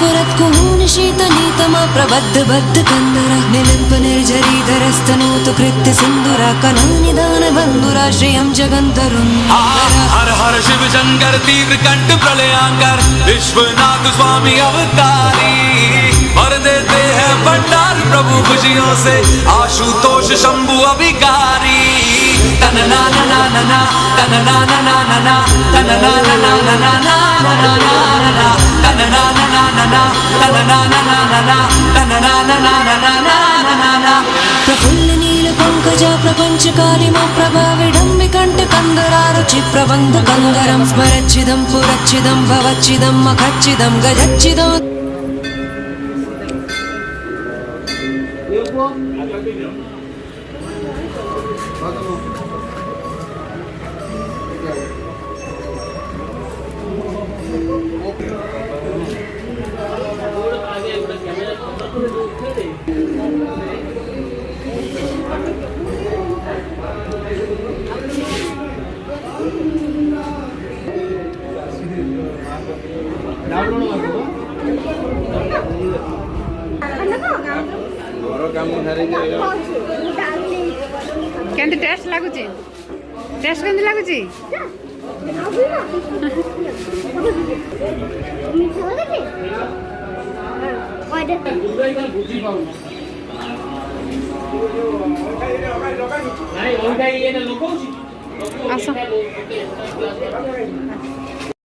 स्फुरत् कुहूनि शीतनीतमा प्रबद्ध बद्ध कंदर निलिम्प निर्झरीधरस्तनोतु कृत्य सिन्दूर कलानिदान बन्धुरा श्रियं जगन्तरुन् हर हर शिव शंकर तीव्र कंठ प्रलयांकर विश्वनाथ स्वामी अवतारी भर देते हैं भंडार प्रभु खुशियों से आशुतोष शंभु अभिकारी तन ना ना ना ना ना तन ना ना ना ना ना तन ना ना ना ना ना ना ना ना तन ना ना ना ना ना तन ना ना ना ना ना तन ना ना ना ना ना ना ना प्रफुल्ल नील पंकजा प्रपंच कालिमा प्रभा विडम्बि कंठ कंदरारुचि प्रबंध कंदरं स्मरच्चिदं पुरच्चिदं भवच्चिदं मखच्चिदं गजच्चिदं केंति टेस्ट लागुची टेस्ट केंति लागुची आस